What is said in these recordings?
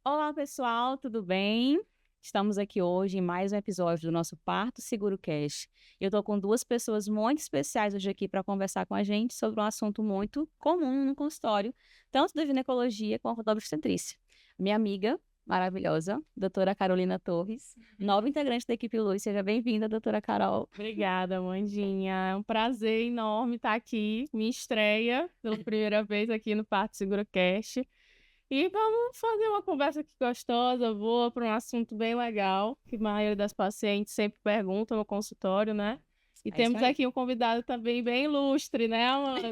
Olá, pessoal, tudo bem? Estamos aqui hoje em mais um episódio do nosso Parto Seguro Cast. Eu estou com duas pessoas muito especiais hoje aqui para conversar com a gente sobre um assunto muito comum no consultório, tanto da ginecologia quanto da obstetrícia. Minha amiga maravilhosa, doutora Carolina Torres, nova integrante da equipe Luz. Seja bem-vinda, doutora Carol. Obrigada, Mandinha. É um prazer enorme estar aqui. Minha estreia pela primeira vez aqui no Parto Seguro Cast. E vamos fazer uma conversa aqui gostosa, boa, para um assunto bem legal, que a maioria das pacientes sempre pergunta no consultório, né? E É isso temos aí. aqui um convidado também bem ilustre, né, Amanda?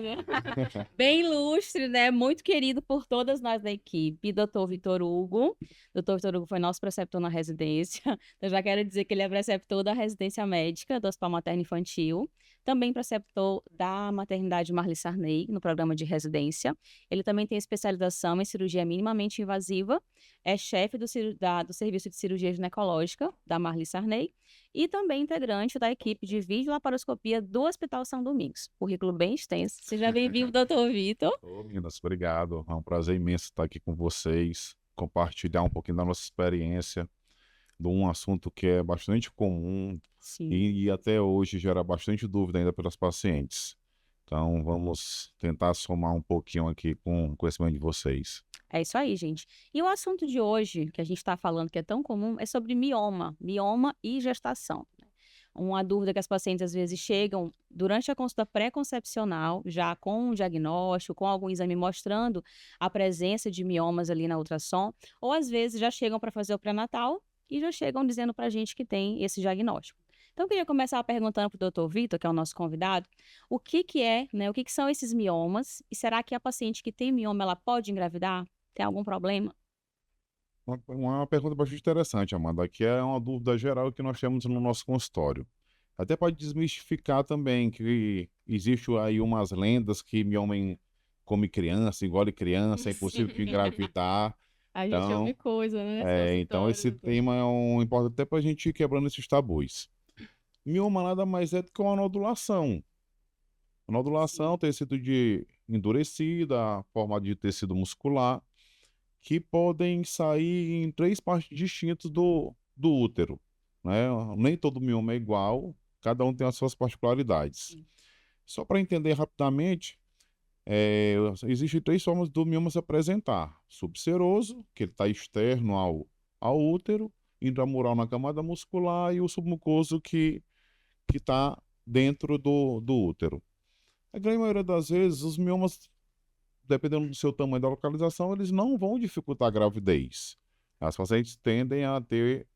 Bem ilustre, né? Muito querido por todas nós da equipe, doutor Vitor Hugo. Doutor Vitor Hugo foi nosso preceptor na residência. Eu já quero dizer que ele é preceptor da residência médica do Hospital Materno Infantil. Também preceptor da maternidade Marli Sarney, no programa de residência. Ele também tem especialização em cirurgia minimamente invasiva. É chefe do Serviço de Cirurgia Ginecológica da Marli Sarney e também integrante da equipe de videolaparoscopia do Hospital São Domingos. Currículo bem extenso. Seja bem-vindo, doutor Vitor. Ô, meninas, obrigado. É um prazer imenso estar aqui com vocês, compartilhar um pouquinho da nossa experiência, de um assunto que é bastante comum Sim, e até hoje gera bastante dúvida ainda pelas pacientes. Então, vamos tentar somar um pouquinho aqui com o conhecimento de vocês. é isso aí, gente. E o assunto de hoje, que a gente está falando que é tão comum, é sobre mioma e gestação. Uma dúvida que as pacientes às vezes chegam durante a consulta pré-concepcional, já com um diagnóstico, com algum exame mostrando a presença de miomas ali na ultrassom, ou às vezes já chegam para fazer o pré-natal e já chegam dizendo para a gente que tem esse diagnóstico. Então, eu queria começar perguntando para o doutor Vitor, que é o nosso convidado, o que que é, né, o que que são esses miomas e será que a paciente que tem mioma, ela pode engravidar? Tem algum problema? Uma pergunta bastante interessante, Amanda, que é uma dúvida geral que nós temos no nosso consultório. Até pode desmistificar também que existe aí umas lendas que homem come criança, engole criança, é impossível de Sim. engravidar. A gente ouve Então, coisa, né, nesse então consultório, esse doutor. tema é importante até para a gente ir quebrando esses tabus. Mioma nada mais é do que uma nodulação. A Sim. nodulação, tecido de endurecida, forma de tecido muscular, que podem sair em três partes distintas do útero, né? Nem todo mioma é igual, cada um tem as suas particularidades. Sim. Só para entender rapidamente, existem três formas do mioma se apresentar: subseroso, que ele está externo ao útero, intramural na camada muscular e o submucoso que está dentro do útero. A grande maioria das vezes, os miomas, dependendo do seu tamanho e da localização, eles não vão dificultar a gravidez. As pacientes tendem a ter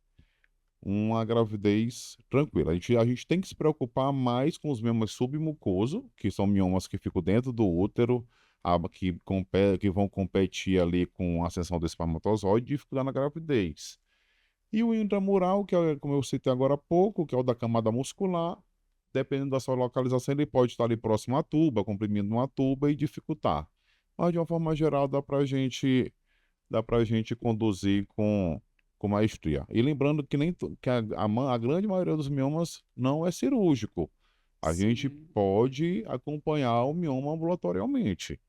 uma gravidez tranquila. A gente tem que se preocupar mais com os miomas submucoso, que são miomas que ficam dentro do útero, que vão competir ali com a ascensão do espermatozoide e dificultar na gravidez. E o intramural, que é, como eu citei agora há pouco, que é o da camada muscular, dependendo da sua localização, ele pode estar ali próximo à tuba, comprimindo uma tuba e dificultar. Mas, de uma forma geral, dá pra gente conduzir com maestria. E lembrando que, nem, to- que a grande maioria dos miomas não é cirúrgico. A gente Sim. pode acompanhar o mioma ambulatorialmente,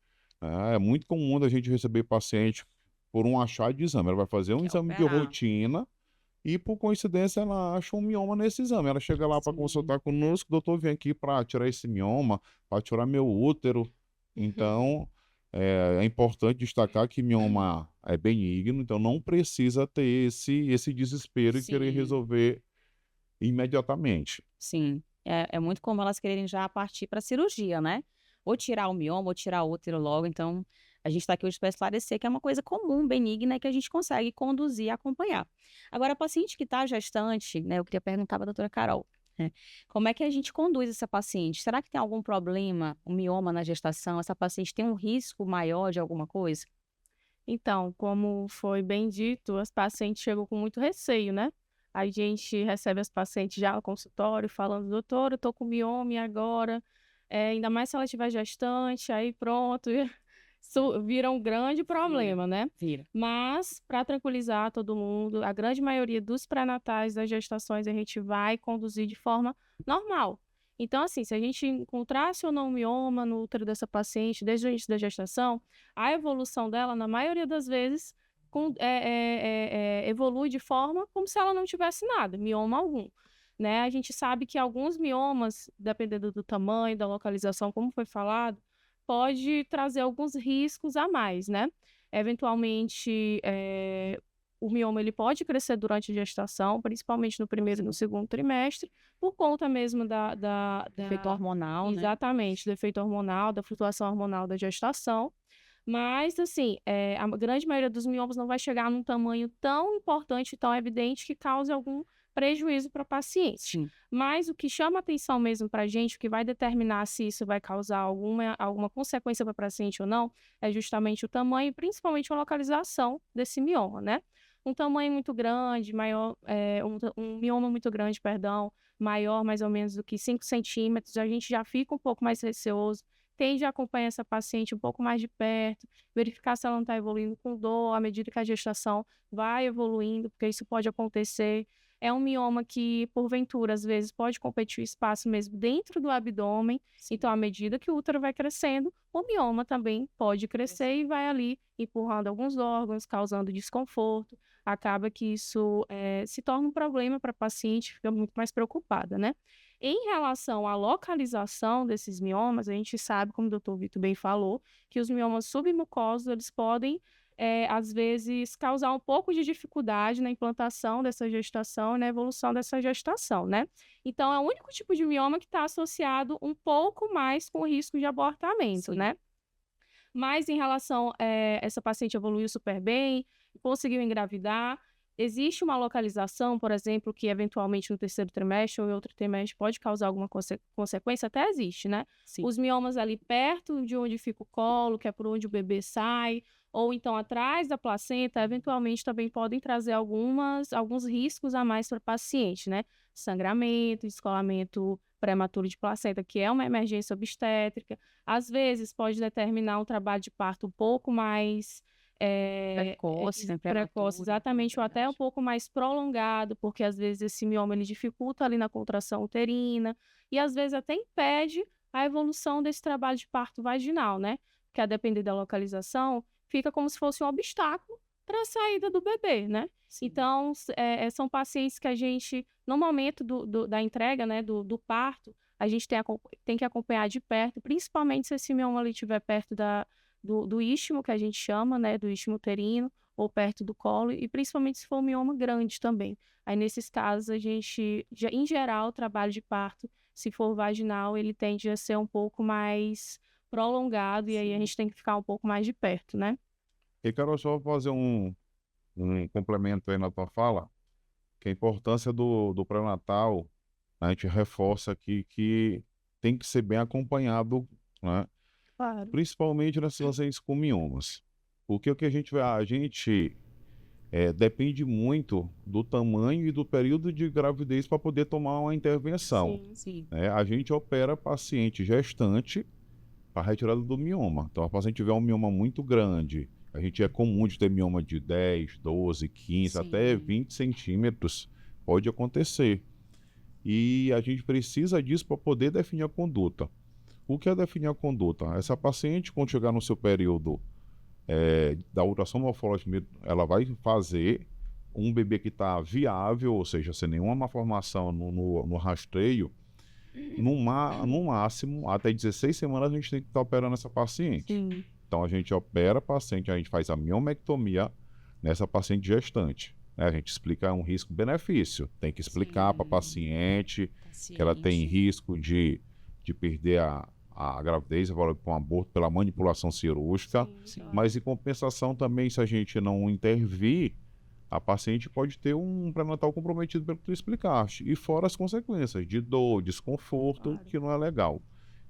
né? É muito comum a gente receber paciente por um achado de exame. Ela vai fazer um Quer exame de operar? rotina e, por coincidência, ela acha um mioma nesse exame. Ela chega lá para Sim. consultar conosco, doutor, vem aqui para tirar esse mioma, para tirar meu útero. Então, é importante destacar que mioma é benigno, então não precisa ter esse desespero e querer Sim. resolver imediatamente. Sim, é muito comum elas quererem já partir para cirurgia, né? Ou tirar o mioma, ou tirar o útero logo. Então, a gente está aqui hoje para esclarecer que é uma coisa comum, benigna, e que a gente consegue conduzir e acompanhar. Agora, a paciente que está gestante, né? Eu queria perguntar para a doutora Carol, né, como é que a gente conduz essa paciente? Será que tem algum problema, um mioma na gestação? Essa paciente tem um risco maior de alguma coisa? Então, como foi bem dito, as pacientes chegam com muito receio, né? A gente recebe as pacientes já no consultório falando, doutor, eu tô com mioma e agora, ainda mais se ela estiver gestante, aí pronto, isso vira um grande Vira, problema, né? vira. Mas, para tranquilizar todo mundo, a grande maioria dos pré-natais das gestações a gente vai conduzir de forma normal. Então, assim, se a gente encontrasse ou não um mioma no útero dessa paciente desde o início da gestação, a evolução dela, na maioria das vezes, evolui de forma como se ela não tivesse nada, mioma algum. Né? A gente sabe que alguns miomas, dependendo do tamanho, da localização, como foi falado, pode trazer alguns riscos a mais, né? Eventualmente, o mioma ele pode crescer durante a gestação, principalmente no primeiro e no segundo trimestre, por conta mesmo Efeito hormonal, né? Exatamente, do efeito hormonal, da flutuação hormonal da gestação. Mas, assim, a grande maioria dos miomas não vai chegar num tamanho tão importante, tão evidente, que cause algum prejuízo para a paciente. Sim. Mas o que chama atenção mesmo para a gente, o que vai determinar se isso vai causar alguma consequência para a paciente ou não, é justamente o tamanho e principalmente a localização desse mioma, né? Um tamanho muito grande, maior, um mioma muito grande, perdão, maior mais ou menos do que 5 centímetros, a gente já fica um pouco mais receoso, tende a acompanhar essa paciente um pouco mais de perto, verificar se ela não está evoluindo com dor à medida que a gestação vai evoluindo, porque isso pode acontecer. É um mioma que, porventura, às vezes pode competir o espaço mesmo dentro do abdômen. Sim. Então, à medida que o útero vai crescendo, o mioma também pode crescer e vai ali empurrando alguns órgãos, causando desconforto. Acaba que isso se torna um problema para a paciente, fica muito mais preocupada, né? Em relação à localização desses miomas, a gente sabe, como o doutor Vitor bem falou, que os miomas submucosos, eles podem às vezes, causar um pouco de dificuldade na implantação dessa gestação e na evolução dessa gestação, né? Então, é o único tipo de mioma que está associado um pouco mais com o risco de abortamento, Sim. né? Mas, em relação essa paciente evoluiu super bem, conseguiu engravidar, existe uma localização, por exemplo, que eventualmente no terceiro trimestre ou em outro trimestre pode causar alguma consequência? Até existe, né? Sim. Os miomas ali perto de onde fica o colo, que é por onde o bebê sai, ou então atrás da placenta, eventualmente também podem trazer alguns riscos a mais para o paciente, né? Sangramento, descolamento prematuro de placenta, que é uma emergência obstétrica. Às vezes pode determinar um trabalho de parto um pouco mais Precoce, né? precoce, Prematuro, exatamente, ou até um verdade. pouco mais prolongado, porque às vezes esse mioma ele dificulta ali na contração uterina e às vezes até impede a evolução desse trabalho de parto vaginal, né? Porque a depender da localização, fica como se fosse um obstáculo para a saída do bebê, né? Sim. Então, são pacientes que a gente, no momento da entrega, né, do parto, a gente tem que acompanhar de perto, principalmente se esse mioma ali estiver perto do istmo, que a gente chama, né, do istmo uterino, ou perto do colo, e principalmente se for um mioma grande também. Aí, nesses casos, a gente, em geral, o trabalho de parto, se for vaginal, ele tende a ser um pouco mais prolongado, e aí a Sim. gente tem que ficar um pouco mais de perto, né? E quero só fazer um complemento aí na tua fala, que a importância do pré-natal, a gente reforça aqui que tem que ser bem acompanhado, né? Claro. Principalmente nas pacientes com miomas. Porque o que a gente vê, depende muito do tamanho e do período de gravidez para poder tomar uma intervenção. Sim. Né? A gente opera paciente gestante para retirada do mioma. Então, a paciente tiver um mioma muito grande, a gente é comum de ter mioma de 10, 12, 15, até Sim. 20 centímetros, pode acontecer. E a gente precisa disso para poder definir a conduta. O que é definir a conduta? Essa paciente, quando chegar no seu período da ultrassom morfológica, ela vai fazer um bebê que está viável, ou seja, sem nenhuma malformação no rastreio. No máximo, até 16 semanas, a gente tem que estar operando essa paciente. Sim. Então, a gente opera a paciente, a gente faz a miomectomia nessa paciente gestante. Né? A gente explica um risco-benefício. Tem que explicar para a paciente que ela tem risco de perder a gravidez, evoluir para um aborto pela manipulação cirúrgica. Sim. Mas, em compensação, também, se a gente não intervir, a paciente pode ter um pré-natal comprometido pelo que tu explicaste. E fora as consequências de dor, desconforto, Claro. que não é legal.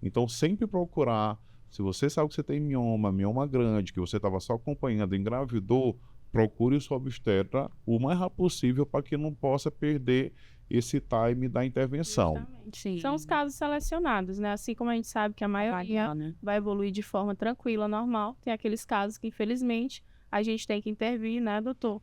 Então, sempre procurar, se você sabe que você tem mioma grande, que você estava só acompanhando, engravidou, procure o seu obstetra o mais rápido possível para que não possa perder esse time da intervenção. Justamente. Sim. São os casos selecionados, né? Assim como a gente sabe que a maioria Avaliar, né? vai evoluir de forma tranquila, normal, tem aqueles casos que, infelizmente, a gente tem que intervir, né, doutor?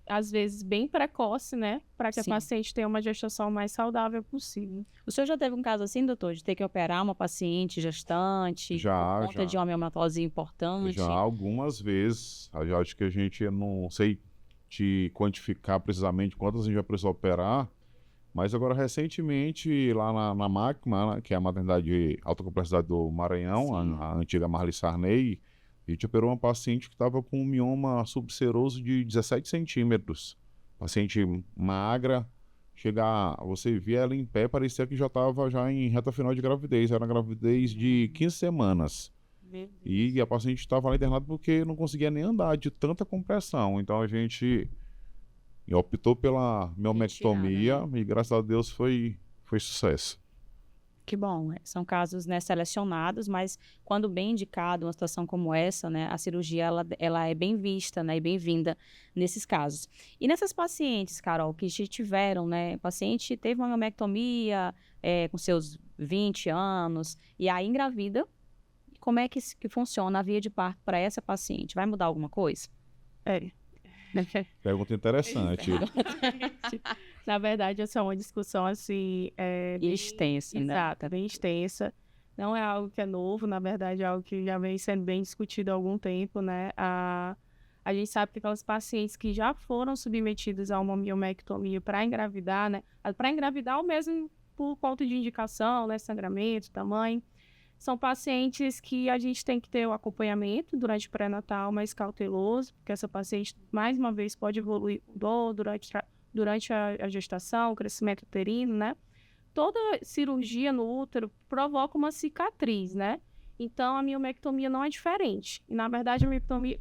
às vezes, bem precoce, né? Para que a Sim. paciente tenha uma gestação mais saudável possível. O senhor já teve um caso assim, doutor, de ter que operar uma paciente gestante Já, por conta de uma miomatose importante? Já algumas vezes. Eu acho que a gente, eu não sei te quantificar precisamente quantas a gente já precisou operar, mas agora recentemente lá na MACMA, que é a maternidade de alta complexidade do Maranhão, Sim. a antiga Marli Sarney, a gente operou uma paciente que estava com um mioma subseroso de 17 centímetros. Paciente magra, você via ela em pé, parecia que já estava já em reta final de gravidez, era uma gravidez de 15 semanas. Meu Deus. E a paciente estava lá internada porque não conseguia nem andar de tanta compressão. Então a gente optou pela miomectomia Retirada, e graças a Deus foi sucesso. Que bom, são casos, né, selecionados, mas quando bem indicado uma situação como essa, né, a cirurgia ela é bem vista, né, e bem-vinda nesses casos. E nessas pacientes, Carol, que tiveram, né, paciente teve uma miomectomia com seus 20 anos e aí engravida, como é que funciona a via de parto para essa paciente? Vai mudar alguma coisa? Pergunta interessante. Na verdade, essa é uma discussão assim bem Extensa, né? exata, bem extensa. Não é algo que é novo, na verdade, é algo que já vem sendo bem discutido há algum tempo, né? A gente sabe que aquelas pacientes que já foram submetidas a uma miomectomia para engravidar, né? Para engravidar ou mesmo por conta de indicação, né? Sangramento, tamanho. São pacientes que a gente tem que ter o acompanhamento durante o pré-natal mais cauteloso, porque essa paciente, mais uma vez, pode evoluir com dor durante a gestação, o crescimento uterino, né? Toda cirurgia no útero provoca uma cicatriz, né? Então, a miomectomia não é diferente. E, na verdade,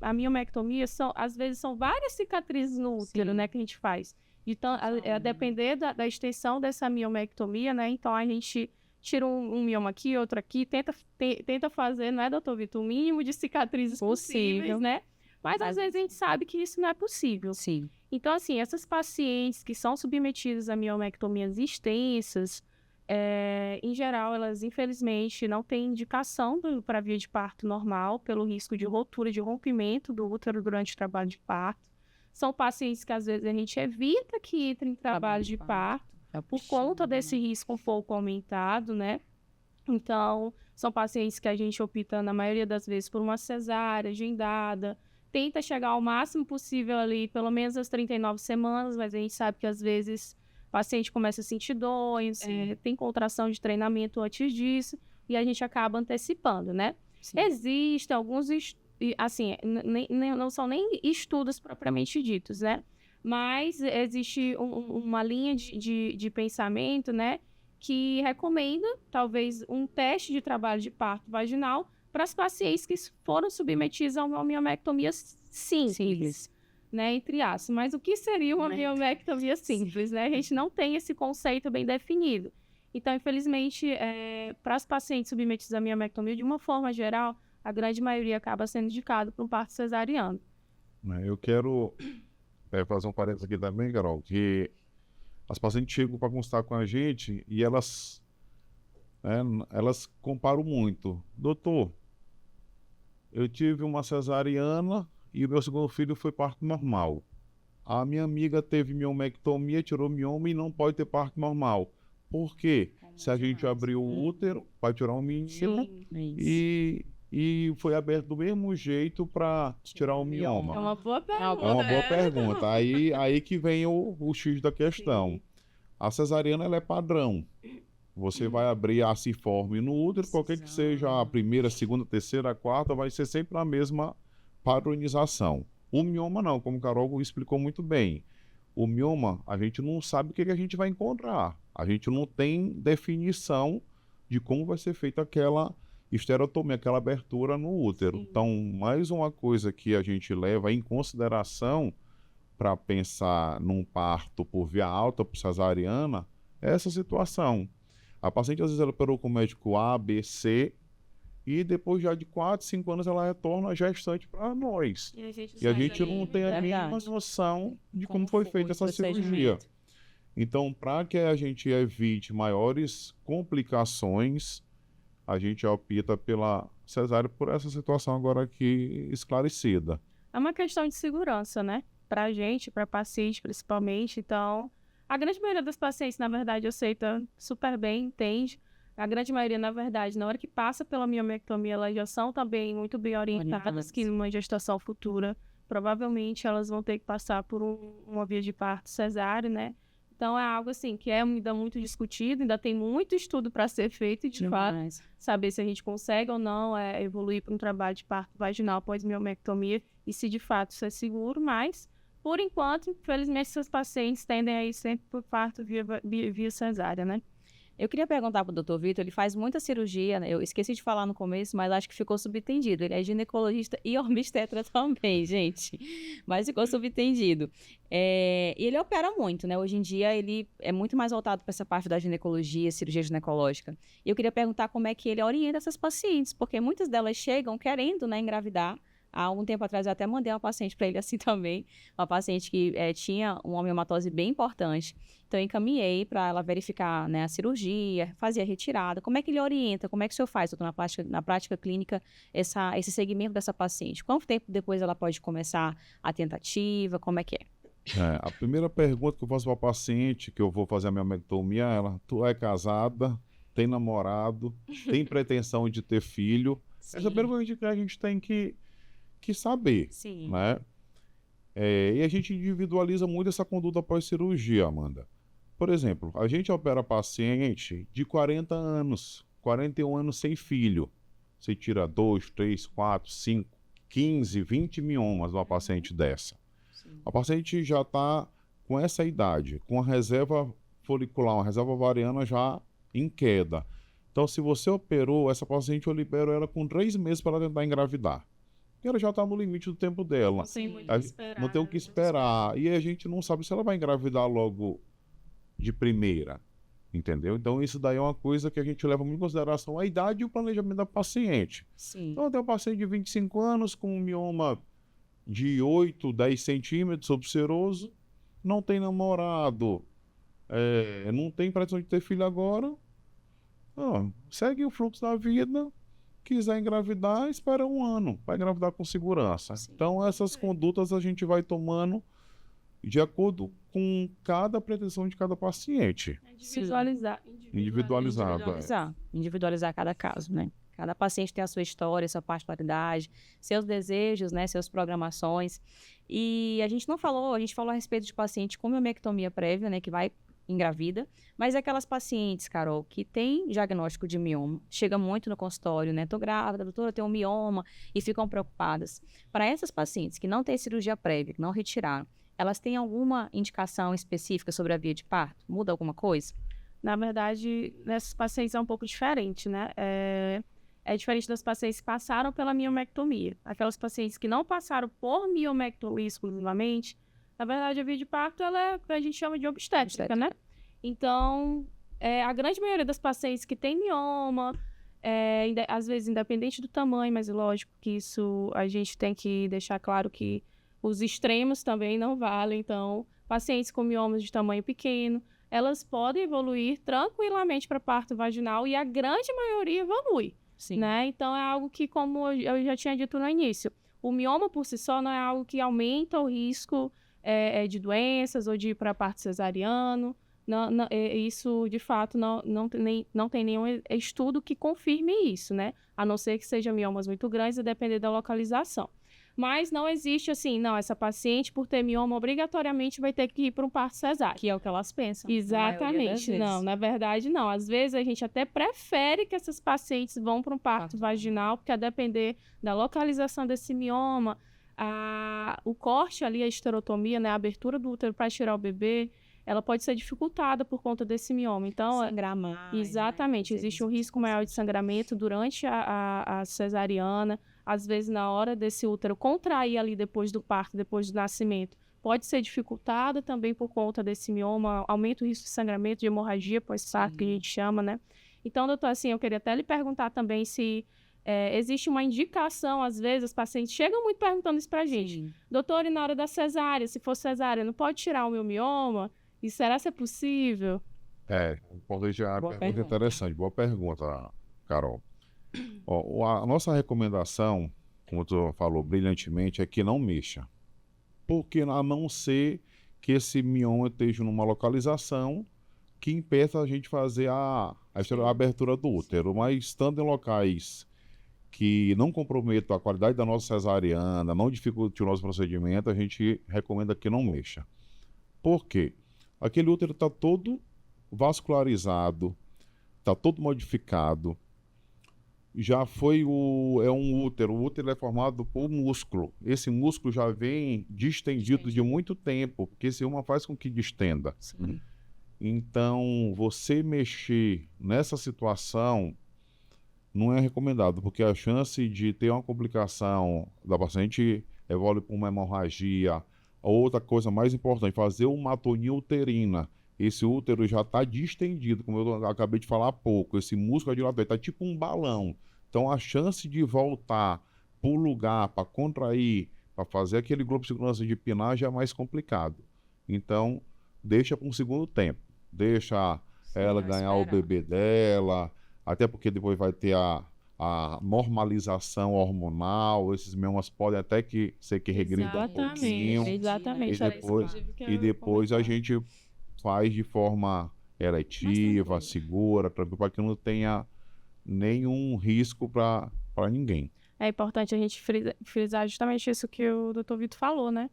a miomectomia, às vezes, são várias cicatrizes no útero, Sim. né, que a gente faz. Então, a depender da extensão dessa miomectomia, né? Então, a gente tira um mioma aqui, outro aqui, tenta fazer, não é, doutor Vitor, o mínimo de cicatrizes possíveis, né? Mas às vezes a gente sabe que isso não é possível. Sim. Então, assim, essas pacientes que são submetidas a miomectomias extensas, em geral, elas infelizmente não têm indicação para via de parto normal, pelo risco de rotura, de rompimento do útero durante o trabalho de parto. São pacientes que às vezes a gente evita que entrem em trabalho de parto, por conta desse risco um pouco aumentado, né? Então, são pacientes que a gente opta, na maioria das vezes, por uma cesárea agendada, tenta chegar ao máximo possível ali, pelo menos às 39 semanas, mas a gente sabe que às vezes o paciente começa a sentir dores, tem contração de treinamento antes disso, e a gente acaba antecipando, né? Sim. Existem alguns, assim, não são nem estudos propriamente ditos, né? Mas existe uma linha de pensamento, né, que recomenda, talvez, um teste de trabalho de parto vaginal para as pacientes que foram submetidas a uma miomectomia simples, né, entre aspas. Mas o que seria uma miomectomia simples, né? A gente não tem esse conceito bem definido. Então, infelizmente, para as pacientes submetidas a miomectomia, de uma forma geral, a grande maioria acaba sendo indicada para um parto cesariano. Eu quero fazer um parênteses aqui também, Carol, que as pacientes chegam para consultar com a gente e elas comparam muito. Doutor, eu tive uma cesariana e o meu segundo filho foi parto normal. A minha amiga teve miomectomia, tirou mioma e não pode ter parto normal. Por quê? Se a gente abrir o útero, vai tirar um menino e foi aberto do mesmo jeito para tirar o mioma. É uma boa pergunta. É uma boa pergunta. Aí que vem o X da questão. Sim. A cesariana ela é padrão. Você vai abrir a ciforme no útero, qualquer que seja a primeira, segunda, terceira, quarta, vai ser sempre a mesma padronização. O mioma não, como o Carol explicou muito bem. O mioma, a gente não sabe o que a gente vai encontrar. A gente não tem definição de como vai ser feita aquela esterotomia, aquela abertura no útero. Sim. Então, mais uma coisa que a gente leva em consideração para pensar num parto por via alta, por cesariana, é essa situação. A paciente, às vezes, ela operou com o médico A, B, C, e depois já de 4, 5 anos ela retorna gestante para nós. E a gente não tem a mínima noção de como foi feita essa cirurgia. Então, para que a gente evite maiores complicações, a gente opta pela cesárea por essa situação agora aqui esclarecida. É uma questão de segurança, né? para a gente, para paciente principalmente. Então, a grande maioria das pacientes, na verdade, aceita super bem, entende. A grande maioria, na verdade, na hora que passa pela miomectomia, elas já são também muito bem orientadas que numa gestação futura, provavelmente elas vão ter que passar por uma via de parto cesáreo, né? Então, é algo assim que é ainda muito discutido, ainda tem muito estudo para ser feito, de fato, saber se a gente consegue ou não evoluir para um trabalho de parto vaginal após miomectomia e se de fato isso é seguro, mas, por enquanto, infelizmente, esses pacientes tendem a ir sempre por parto via cesárea, né? Eu queria perguntar para o Dr. Vitor, ele faz muita cirurgia, né? Eu esqueci de falar no começo, mas acho que ficou subentendido. Ele é ginecologista e obstetra também, gente. Mas ficou subentendido. E ele opera muito, né? Hoje em dia ele é muito mais voltado para essa parte da ginecologia, cirurgia ginecológica. E eu queria perguntar como é que ele orienta essas pacientes, porque muitas delas chegam querendo, né, engravidar. Há algum tempo atrás eu até mandei uma paciente para ele assim também, uma paciente que tinha uma homeomatose bem importante. Então eu encaminhei para ela verificar, né, a cirurgia, fazer a retirada. Como é que ele orienta? Como é que o senhor faz, doutor, na prática clínica, esse segmento dessa paciente? Quanto tempo depois ela pode começar a tentativa? Como é que é? A primeira pergunta que eu faço para a paciente que eu vou fazer a miomectomia é ela: tu é casada, tem namorado, tem pretensão de ter filho? Sim. Essa pergunta que a gente tem que saber, Sim. né? E a gente individualiza muito essa conduta pós-cirurgia, Amanda. Por exemplo, a gente opera paciente de 40 anos, 41 anos sem filho. Você tira 2, 3, 4, 5, 15, 20 miomas de uma paciente dessa. Sim. A paciente já está com essa idade, com a reserva folicular, uma reserva ovariana já em queda. Então, se você operou, essa paciente eu libero ela com 3 meses para ela tentar engravidar. E ela já está no limite do tempo dela. Não tem muito A o que gente esperar. não tem o que esperar. E a gente não sabe se ela vai engravidar logo de primeira. Entendeu? Então, isso daí é uma coisa que a gente leva muito em consideração, a idade e o planejamento da paciente. Sim. Então, eu tenho um paciente de 25 anos com um mioma de 8, 10 centímetros subseroso, não tem namorado, não tem pretensão de ter filho agora. Segue o fluxo da vida. Quiser engravidar, espera 1 ano para engravidar com segurança. Sim. Então, essas condutas a gente vai tomando de acordo com cada pretensão de cada paciente. Individualizar cada caso, né? Cada paciente tem a sua história, sua particularidade, seus desejos, né? Suas programações. E a gente falou a respeito de paciente com miomectomia prévia, né? Que vai engravida, mas aquelas pacientes, Carol, que tem diagnóstico de mioma, chega muito no consultório, né? Tô grávida, doutora, eu tenho um mioma, e ficam preocupadas. Para essas pacientes que não têm cirurgia prévia, que não retiraram, elas têm alguma indicação específica sobre a via de parto? Muda alguma coisa? Na verdade, nessas pacientes é um pouco diferente, né? É diferente das pacientes que passaram pela miomectomia. Aquelas pacientes que não passaram por miomectomia exclusivamente, na verdade, a via de parto ela é o que a gente chama de obstétrica, né? Então, a grande maioria das pacientes que tem mioma, às vezes independente do tamanho, mas lógico que isso a gente tem que deixar claro que os extremos também não valem. Então, pacientes com miomas de tamanho pequeno, elas podem evoluir tranquilamente para parto vaginal e a grande maioria evolui. Sim. Né? Então, é algo que, como eu já tinha dito no início, o mioma por si só não é algo que aumenta o risco de doenças ou de ir para parto cesariano. Isso, de fato, não tem nenhum estudo que confirme isso, né? A não ser que sejam miomas muito grandes, a depender da localização. Mas não existe assim, não, essa paciente, por ter mioma, obrigatoriamente vai ter que ir para um parto cesáreo. Que é o que elas pensam. Exatamente. Não, na verdade, não. Às vezes a gente até prefere que essas pacientes vão para um parto vaginal, porque a depender da localização desse mioma, o corte ali, a esterotomia, né, a abertura do útero para tirar o bebê, ela pode ser dificultada por conta desse mioma. Então, sangrar mais, exatamente, né? Existe um risco maior de sangramento durante a cesariana. Às vezes, na hora desse útero contrair ali depois do parto, depois do nascimento, pode ser dificultada também por conta desse mioma, aumenta o risco de sangramento, de hemorragia pós-parto, que a gente chama, né? Então, doutor, assim, eu queria até lhe perguntar também se existe uma indicação, às vezes, os pacientes chegam muito perguntando isso pra gente. Sim. Doutor, e na hora da cesárea, se for cesárea, não pode tirar o meu mioma? E será que é possível? Importante, a Boa pergunta é pergunta. interessante. Boa pergunta, Carol. A nossa recomendação, como tu falou brilhantemente, é que não mexa. porque a não ser que esse mioma esteja numa localização que impeça a gente fazer a abertura do útero. Mas estando em locais que não comprometam a qualidade da nossa cesariana, não dificulte o nosso procedimento, a gente recomenda que não mexa. Por quê? Aquele útero está todo vascularizado, está todo modificado. Já foi é um útero. O útero é formado por músculo. Esse músculo já vem distendido de muito tempo, porque esse uma faz com que distenda. Sim. Então, você mexer nessa situação não é recomendado, porque a chance de ter uma complicação da paciente evolui para uma hemorragia. Outra coisa mais importante, fazer uma atonia uterina. Esse útero já está distendido, como eu acabei de falar há pouco. Esse músculo dilatado está tipo um balão. Então, a chance de voltar para o lugar, para contrair, para fazer aquele globo de segurança de pinar já é mais complicado. Então, deixa para um segundo tempo. Deixa ela ganhar o bebê dela, até porque depois vai ter a normalização hormonal. Esses miomas podem até ser que regridam um pouquinho. Exatamente. E depois a gente faz de forma eletiva, segura, tranquila, para que não tenha nenhum risco para ninguém. É importante a gente frisar justamente isso que o Dr. Vitor falou, né?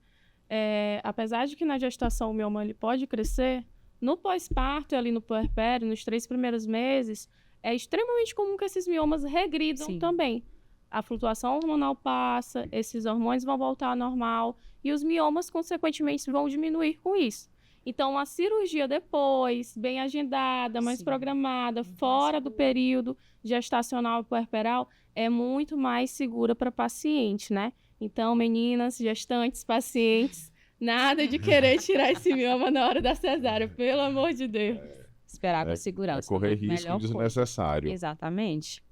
Apesar de que na gestação o mioma ele pode crescer, no pós-parto e ali no puerpério, nos 3 primeiros meses, é extremamente comum que esses miomas regridam também. A flutuação hormonal passa, esses hormônios vão voltar ao normal e os miomas, consequentemente, vão diminuir com isso. Então, a cirurgia depois, bem agendada, mais programada, fora do período gestacional e puerperal, é muito mais segura para paciente, né? Então, meninas, gestantes, pacientes, nada de querer tirar esse mioma na hora da cesárea, pelo amor de Deus. Esperar com segurança. Correr risco desnecessário. Exatamente.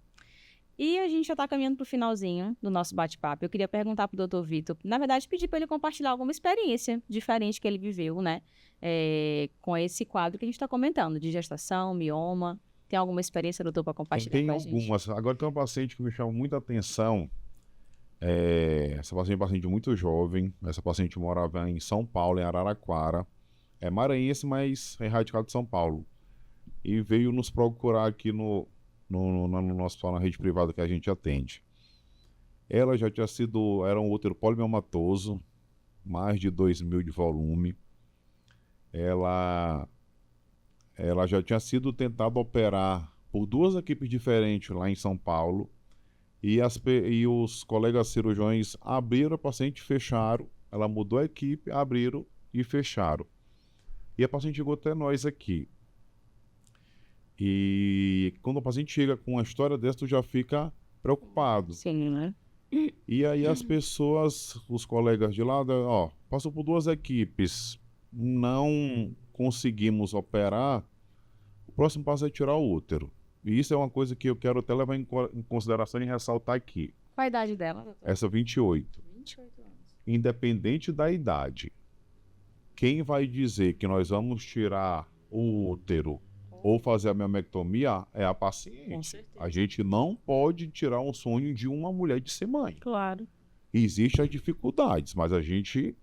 E a gente já está caminhando para o finalzinho do nosso bate-papo. Eu queria perguntar para o Dr. Vitor, na verdade, pedir para ele compartilhar alguma experiência diferente que ele viveu, né? Com esse quadro que a gente está comentando, de gestação, mioma. Tem alguma experiência, doutor, para compartilhar com a gente? Tem algumas. Agora tem uma paciente que me chama muita atenção. Essa paciente é uma paciente muito jovem. Essa paciente morava em São Paulo, em Araraquara. É maranhense, mas é radicado de São Paulo. E veio nos procurar aqui no nosso hospital, na rede privada que a gente atende. Ela já tinha era um útero polimiomatoso, mais de 2.000 de volume. Ela já tinha sido tentada operar por 2 equipes diferentes lá em São Paulo. E os colegas cirurgiões abriram a paciente e fecharam. Ela mudou a equipe, abriram e fecharam. E a paciente chegou até nós aqui. E quando o paciente chega com uma história dessa, tu já fica preocupado. Sim, né? E aí as pessoas, os colegas de lá, passou por 2 equipes, não conseguimos operar, o próximo passo é tirar o útero. E isso é uma coisa que eu quero até levar em consideração e ressaltar aqui. Qual a idade dela, doutor? Essa 28. 28 anos. Independente da idade, quem vai dizer que nós vamos tirar o útero ou fazer a miomectomia é a paciente. Com certeza. A gente não pode tirar um sonho de uma mulher de ser mãe. Claro. Existem as dificuldades, mas a gente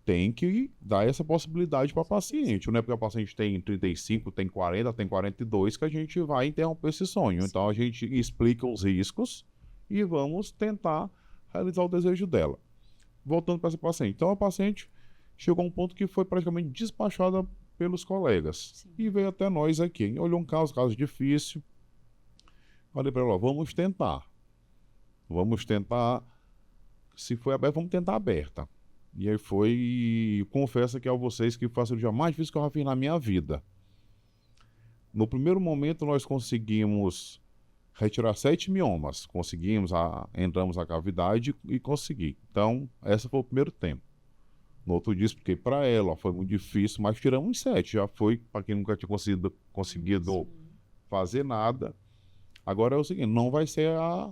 tem que dar essa possibilidade para a paciente. Não é porque a paciente tem 35, tem 40, tem 42 que a gente vai interromper esse sonho. Então a gente explica os riscos e vamos tentar realizar o desejo dela. Voltando para essa paciente. Então a paciente chegou a um ponto que foi praticamente despachada pelos colegas. Sim. E veio até nós aqui. Olhou um caso difícil. Falei para ela, vamos tentar. Vamos tentar. Se foi aberta, vamos tentar aberta. E aí foi, e confesso que a vocês que foi a cirurgia mais difícil que eu já fiz na minha vida. No primeiro momento nós conseguimos retirar 7 miomas. Entramos na cavidade e consegui. Então, esse foi o primeiro tempo. No outro dia expliquei para ela, foi muito difícil, mas tiramos 7. Já foi para quem nunca tinha conseguido fazer nada. Agora é o seguinte, não vai ser a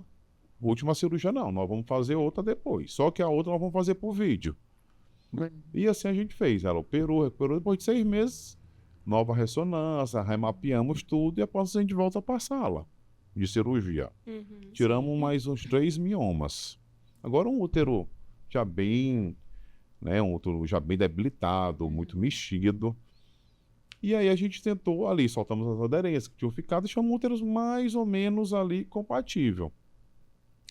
última cirurgia não, nós vamos fazer outra depois. Só que a outra nós vamos fazer por vídeo. E assim a gente fez, ela recuperou, depois de 6 meses, nova ressonância, remapeamos tudo e após a gente volta para a sala de cirurgia. Tiramos mais uns 3 miomas. Agora um útero já bem né? Um útero já bem debilitado, muito mexido. E aí a gente tentou ali, soltamos as aderências que tinham ficado e chamamos úteros mais ou menos ali compatível,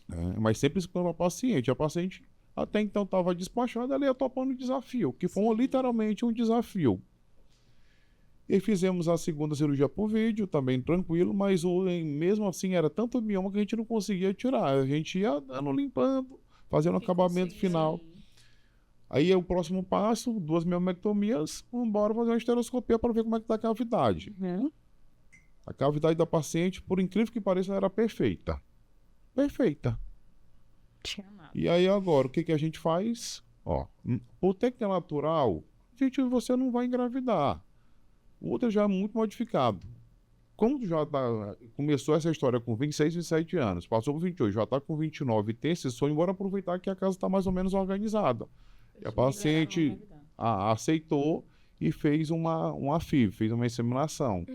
né? Mas sempre explicando a paciente. A paciente até então estava despachada, ela ia topando o desafio, que foi literalmente um desafio. E fizemos a segunda cirurgia por vídeo, também tranquilo, mas mesmo assim era tanto mioma que a gente não conseguia tirar. A gente ia dando, limpando, fazendo o acabamento final. Aí o próximo passo, 2 miomectomias, vamos embora fazer uma esteroscopia para ver como é que está a cavidade. A cavidade da paciente, por incrível que pareça, era perfeita. Perfeita. Tinha nada. E aí agora, o que a gente faz? Ó, por técnica natural, gente, você não vai engravidar. O útero já é muito modificado. Como já começou essa história com 26, 27 anos, passou por 28, já está com 29 e tem esse sonho, bora aproveitar que a casa está mais ou menos organizada. E a paciente aceitou e fez uma FIV, fez uma inseminação.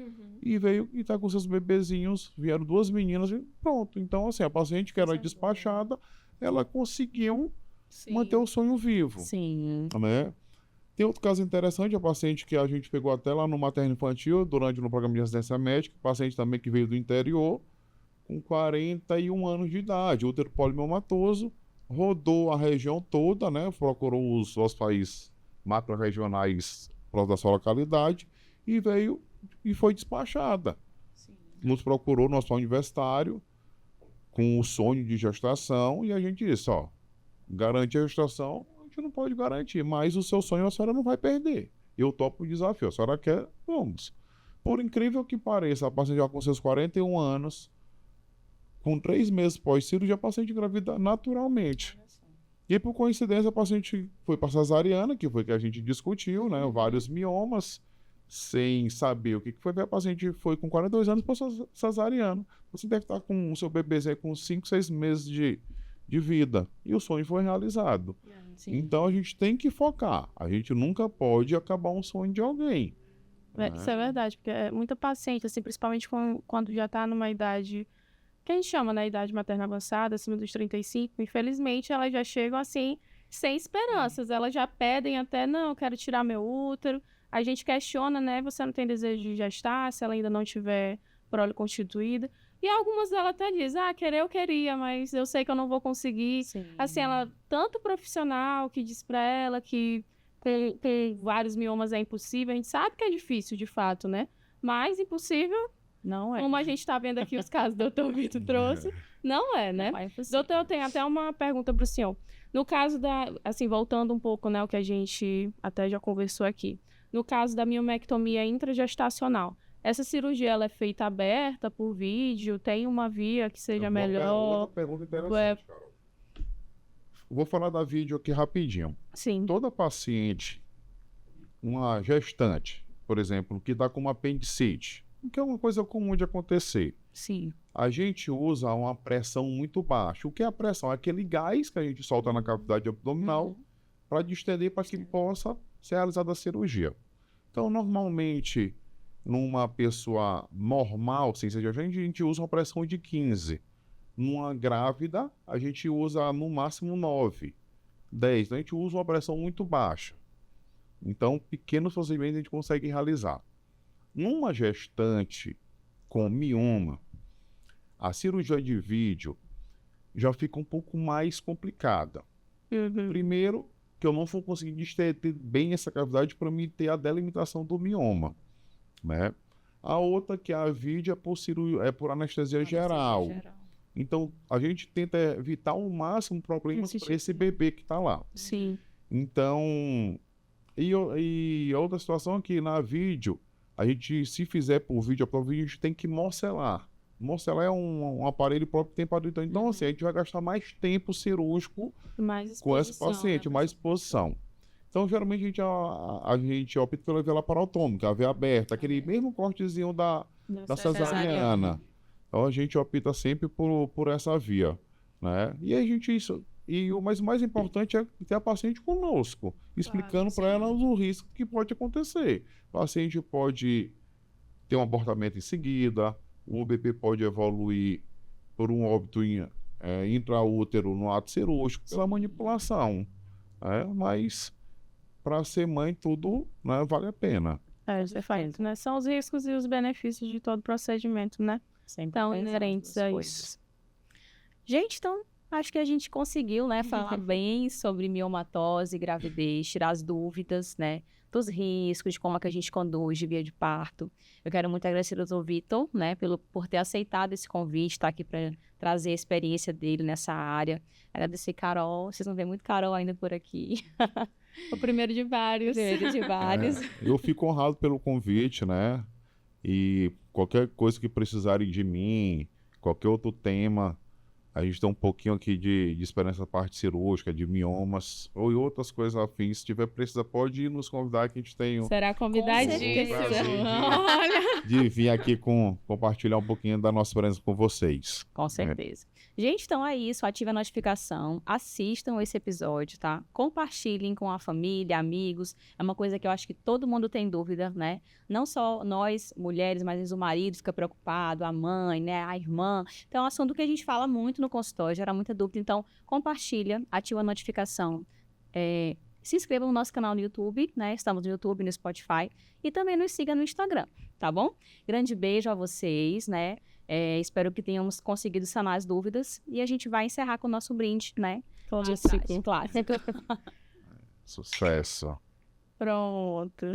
E veio e está com seus bebezinhos, vieram 2 meninas e pronto. Então, assim, a paciente que era despachada, ela conseguiu manter o sonho vivo. Sim. Né? Tem outro caso interessante, a paciente que a gente pegou até lá no materno infantil, no programa de residência médica, paciente também que veio do interior, com 41 anos de idade, útero polimiomatoso, rodou a região toda, né? Procurou os hospitais macro-regionais da sua localidade e veio e foi despachada. Sim. Nos procurou no hospital universitário com o sonho de gestação e a gente disse, ó, garantir a gestação a gente não pode garantir, mas o seu sonho a senhora não vai perder. Eu topo o desafio, a senhora quer? Vamos. Por incrível que pareça, a paciente já com seus 41 anos, com 3 meses pós-cirurgia, a paciente engravida naturalmente. E por coincidência, a paciente foi para cesariana, que foi que a gente discutiu, né? Vários miomas, sem saber o que foi. A paciente foi com 42 anos para cesariana. Você deve estar com o seu bebezinho com 5, 6 meses de vida. E o sonho foi realizado. Sim. Então a gente tem que focar. A gente nunca pode acabar um sonho de alguém. Isso é verdade, porque é muita paciente, assim, principalmente quando já está numa idade que a gente chama, né, idade materna avançada, acima dos 35, infelizmente elas já chegam assim, sem esperanças, elas já pedem até, não, eu quero tirar meu útero, a gente questiona, né, você não tem desejo de gestar, se ela ainda não tiver prole constituída, e algumas delas até dizem, querer eu queria, mas eu sei que eu não vou conseguir. Sim. Assim, ela, tanto profissional que diz pra ela que com vários miomas é impossível, a gente sabe que é difícil, de fato, né, mas impossível, Não é. como a gente está vendo aqui os casos do Dr. Vitor trouxe, não é, né? Não é possível. Doutor, eu tenho até uma pergunta para o senhor. No caso assim, voltando um pouco, né, o que a gente até já conversou aqui. No caso da miomectomia intragestacional, essa cirurgia ela é feita aberta por vídeo? Tem uma via que seja melhor? Outra pergunta interessante, Carol. Vou falar da vídeo aqui rapidinho. Sim. Toda paciente, uma gestante, por exemplo, que está com uma apendicite, que é uma coisa comum de acontecer. Sim. A gente usa uma pressão muito baixa. O que é a pressão? É aquele gás que a gente solta na cavidade abdominal para distender para que possa ser realizada a cirurgia. Então, normalmente, numa pessoa normal, sem ser a gente usa uma pressão de 15. Numa grávida, a gente usa no máximo 9, 10. Então, a gente usa uma pressão muito baixa. Então, pequenos procedimentos a gente consegue realizar. Numa gestante com mioma, a cirurgia de vídeo já fica um pouco mais complicada. Primeiro, que eu não vou conseguir distender bem essa cavidade para me ter a delimitação do mioma, né? A outra, que a vídeo, é por anestesia geral. Então, a gente tenta evitar ao máximo problemas para esse bebê que está lá. Sim. Então, e outra situação é que na vídeo, a gente, se fizer por vídeo, a gente tem que morcelar. Morcelar é um aparelho próprio que tem para... Então, assim, a gente vai gastar mais tempo cirúrgico com essa paciente, né, mais exposição. Então, geralmente, a gente opta pela via laparotômica, a veia aberta, aquele mesmo cortezinho da cesariana. Então, a gente opta sempre por essa via, né? E a gente... Mas o mais importante é ter a paciente conosco, explicando para ela o risco que pode acontecer. O paciente pode ter um abortamento em seguida, o bebê pode evoluir por um óbito intraútero no ato cirúrgico, pela manipulação. Mas para ser mãe, tudo, né, vale a pena. Perfeito, né? São os riscos e os benefícios de todo procedimento, né? Sempre Então, pensar nas inerentes duas a coisas. isso. Gente, então, acho que a gente conseguiu, né, falar bem sobre miomatose, gravidez, tirar as dúvidas, né, dos riscos, de como é que a gente conduz de via de parto. Eu quero muito agradecer ao Dr. Vitor, né, por ter aceitado esse convite, estar aqui para trazer a experiência dele nessa área. Agradecer Carol, vocês não vêem muito Carol ainda por aqui. O primeiro de vários. Primeiro de vários. Eu fico honrado pelo convite, né? E qualquer coisa que precisarem de mim, qualquer outro tema, a gente tem um pouquinho aqui de experiência na parte cirúrgica, de miomas, ou em outras coisas afins. Se tiver precisa, pode nos convidar que a gente tem Será convidadíssimo. prazer Olha. de vir aqui compartilhar um pouquinho da nossa experiência com vocês. Com certeza. Gente, então é isso. Ative a notificação. Assistam esse episódio, tá? Compartilhem com a família, amigos. É uma coisa que eu acho que todo mundo tem dúvida, né? Não só nós, mulheres, mas o marido fica preocupado, a mãe, né? A irmã. Então é um assunto que a gente fala muito no consultório, gera muita dúvida. Então, compartilha, ativa a notificação. Se inscreva no nosso canal no YouTube, né? Estamos no YouTube, no Spotify. E também nos siga no Instagram, tá bom? Grande beijo a vocês, né? Espero que tenhamos conseguido sanar as dúvidas. E a gente vai encerrar com o nosso brinde, né? Clássico. Clássico. Sucesso! Pronto.